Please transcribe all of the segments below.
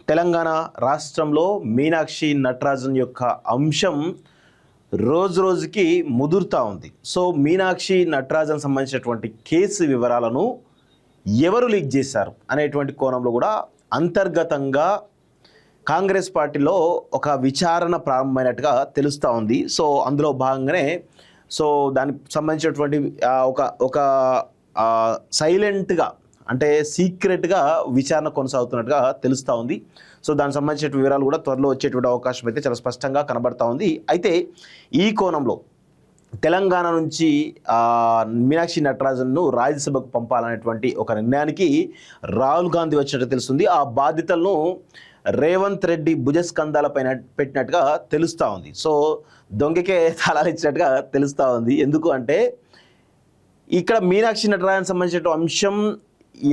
తెలంగాణ రాష్ట్రంలో మీనాక్షి నటరాజన్ యొక్క అంశం రోజు రోజుకి ముదురుతా ఉంది. సో మీనాక్షి నటరాజన్ సంబంధించినటువంటి కేసు వివరాలను ఎవరు లీక్ చేశారు అనేటువంటి కోణంలో కూడా అంతర్గతంగా కాంగ్రెస్ పార్టీలో ఒక విచారణ ప్రారంభమైనట్టుగా తెలుస్తూ ఉంది. సో అందులో భాగంగానే దానికి సంబంధించినటువంటి ఒక సైలెంట్గా అంటే సీక్రెట్గా విచారణ కొనసాగుతున్నట్టుగా తెలుస్తూ ఉంది. సో దానికి సంబంధించిన వివరాలు కూడా త్వరలో వచ్చేటువంటి అవకాశం అయితే చాలా స్పష్టంగా కనబడతా ఉంది. అయితే ఈ కోణంలో తెలంగాణ నుంచి మీనాక్షి నటరాజన్ను రాజ్యసభకు పంపాలనేటువంటి ఒక నిర్ణయానికి రాహుల్ గాంధీ వచ్చినట్టు తెలుస్తుంది. ఆ బాధ్యతలను రేవంత్ రెడ్డి భుజస్కంధాల పైన పెట్టినట్టుగా తెలుస్తూ ఉంది. సో దొంగకే తాళాలు ఇచ్చినట్టుగా తెలుస్తూ ఉంది. ఎందుకు అంటే ఇక్కడ మీనాక్షి నటరాజన్ సంబంధించిన అంశం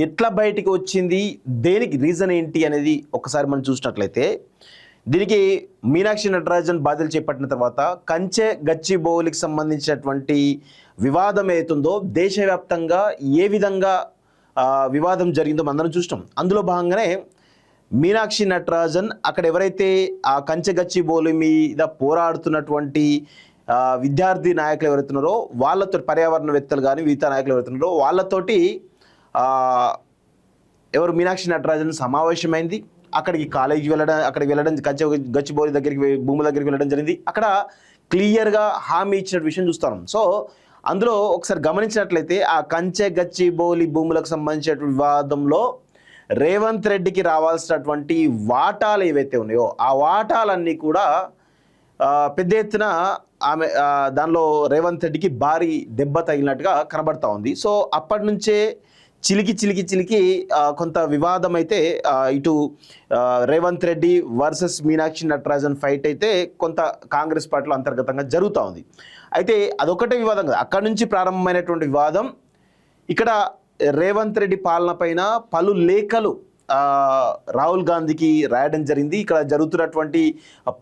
ఎట్లా బయటికి వచ్చింది, దేనికి రీజన్ ఏంటి అనేది ఒకసారి మనం చూసినట్లయితే దీనికి మీనాక్షి నటరాజన్ బాధ్యతలు చేపట్టిన తర్వాత కంచె గచ్చిబౌలికి సంబంధించినటువంటి వివాదం ఏతుందో దేశవ్యాప్తంగా ఏ విధంగా వివాదం జరిగిందో అందరం చూసినాం. అందులో భాగంగానే మీనాక్షి నటరాజన్ అక్కడ ఎవరైతే ఆ కంచె గచ్చిబౌలి మీద పోరాడుతున్నటువంటి విద్యార్థి నాయకులు ఎవరైతున్నారో వాళ్ళతో, పర్యావరణవేత్తలు కానీ మిగతా నాయకులు ఎవరైతున్నారో వాళ్ళతోటి ఎవరు మీనాక్షి నటరాజన్ సమావేశమైంది. అక్కడికి అక్కడికి వెళ్ళడం గచ్చిబౌలి దగ్గరికి, భూముల దగ్గరికి వెళ్ళడం జరిగింది. అక్కడ క్లియర్గా హామీ ఇచ్చిన విషయం చూస్తాం. సో అందులో ఒకసారి గమనించినట్లయితే ఆ కంచె గచ్చిబౌలి భూములకు సంబంధించిన వివాదంలో రేవంత్ రెడ్డికి రావాల్సినటువంటి వాటాలు ఏవైతే ఉన్నాయో ఆ వాటాలన్నీ కూడా పెద్ద ఎత్తున దానిలో రేవంత్ రెడ్డికి భారీ దెబ్బ తగిలినట్టుగా కనబడతా ఉంది. సో అప్పటి నుంచే చిలికి కొంత వివాదం అయితే ఇటు రేవంత్ రెడ్డి వర్సెస్ మీనాక్షి నటరాజన్ ఫైట్ అయితే కొంత కాంగ్రెస్ పార్టీలో అంతర్గతంగా జరుగుతూ ఉంది. అయితే అదొకటే వివాదం కదా, అక్కడి నుంచి ప్రారంభమైనటువంటి వివాదం ఇక్కడ రేవంత్ రెడ్డి పాలన పైన పలు లేఖలు రాహుల్ గాంధీకి రాయడం జరిగింది. ఇక్కడ జరుగుతున్నటువంటి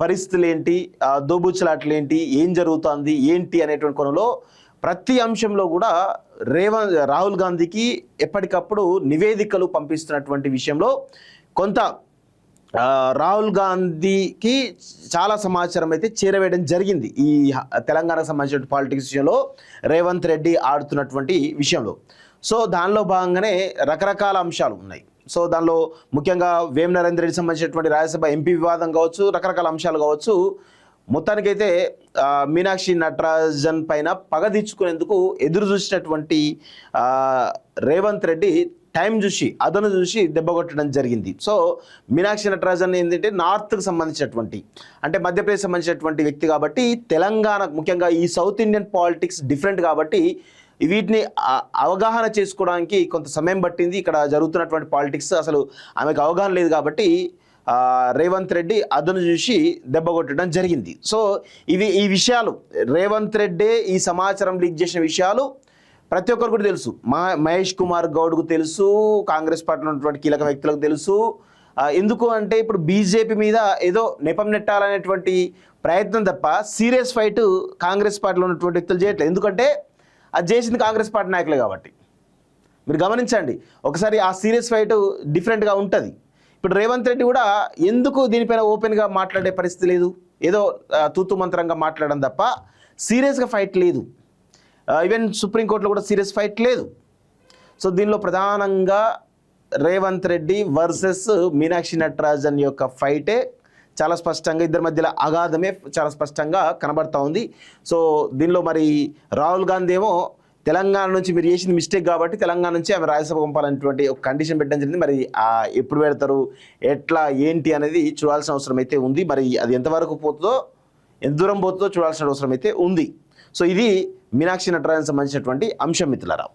పరిస్థితులు ఏంటి, దోబుచ్చలాట్లు ఏంటి, ఏం జరుగుతుంది ఏంటి అనేటువంటి కోణంలో ప్రతి అంశంలో కూడా రాహుల్ గాంధీకి ఎప్పటికప్పుడు నివేదికలు పంపిస్తున్నటువంటి విషయంలో కొంత రాహుల్ గాంధీకి చాలా సమాచారం అయితే చేరవేయడం జరిగింది. ఈ తెలంగాణకు సంబంధించిన పాలిటిక్స్ విషయంలో రేవంత్ రెడ్డి ఆడుతున్నటువంటి విషయంలో. సో దానిలో భాగంగానే రకరకాల అంశాలు ఉన్నాయి. సో దానిలో ముఖ్యంగా వేం నరేందర్ రెడ్డి సంబంధించినటువంటి రాజ్యసభ ఎంపీ వివాదం కావచ్చు, రకరకాల అంశాలు కావచ్చు. మొత్తానికైతే మీనాక్షి నటరాజన్ పైన పగ తీర్చుకునేందుకు ఎదురు చూసినటువంటి రేవంత్ రెడ్డి టైం చూసి, అదను చూసి దెబ్బ కొట్టడం జరిగింది. సో మీనాక్షి నటరాజన్ ఏంటంటే నార్త్కి సంబంధించినటువంటి, అంటే మధ్యప్రదేశ్ సంబంధించినటువంటి వ్యక్తి కాబట్టి తెలంగాణ, ముఖ్యంగా ఈ సౌత్ ఇండియన్ పాలిటిక్స్ డిఫరెంట్ కాబట్టి వీటిని అవగాహన చేసుకోవడానికి కొంత సమయం పట్టింది. ఇక్కడ జరుగుతున్నటువంటి పాలిటిక్స్ అసలు ఆమెకు అవగాహన లేదు కాబట్టి రేవంత్ రెడ్డి అదను చూసి దెబ్బ కొట్టడం జరిగింది. సో ఈ విషయాలు రేవంత్ రెడ్డి ఈ సమాచారం లీక్ చేసిన విషయాలు ప్రతి ఒక్కరు కూడా తెలుసు. మహేష్ కుమార్ గౌడ్కు తెలుసు, కాంగ్రెస్ పార్టీలో ఉన్నటువంటి కీలక వ్యక్తులకు తెలుసు. ఎందుకు అంటే ఇప్పుడు బీజేపీ మీద ఏదో నెపం నెట్టాలనేటువంటి ప్రయత్నం తప్ప సీరియస్ ఫైట్ కాంగ్రెస్ పార్టీలో ఉన్నటువంటి వ్యక్తులు చేయట్లేదు. ఎందుకంటే అది చేసింది కాంగ్రెస్ పార్టీ నాయకులే కాబట్టి. మీరు గమనించండి ఒకసారి, ఆ సీరియస్ ఫైట్ డిఫరెంట్గా ఉంటుంది. ఇప్పుడు రేవంత్ రెడ్డి కూడా ఎందుకు దీనిపైన ఓపెన్గా మాట్లాడే పరిస్థితి లేదు, ఏదో తూతు మంత్రంగా మాట్లాడడం తప్ప సీరియస్గా ఫైట్ లేదు. ఈవెన్ సుప్రీంకోర్టులో కూడా సీరియస్ ఫైట్ లేదు. సో దీనిలో ప్రధానంగా రేవంత్ రెడ్డి వర్సెస్ మీనాక్షి నటరాజన్ యొక్క ఫైటే చాలా స్పష్టంగా, ఇద్దరి మధ్యలో అగాధమే చాలా స్పష్టంగా కనబడతా ఉంది. సో దీనిలో మరి రాహుల్ గాంధీ ఏమో తెలంగాణ నుంచి మీరు చేసింది మిస్టేక్ కాబట్టి తెలంగాణ నుంచి ఆమె రాజ్యసభ పంపాలనేటువంటి ఒక కండిషన్ పెట్టడం జరిగింది. మరి ఎప్పుడు పెడతారు, ఎట్లా ఏంటి అనేది చూడాల్సిన అవసరం అయితే ఉంది. మరి అది ఎంతవరకు పోతుందో, ఎంత దూరం పోతుందో చూడాల్సిన అవసరం అయితే ఉంది. సో ఇది మీనాక్షి నటరాజన్ సంబంధించినటువంటి అంశం మిత్రులారా.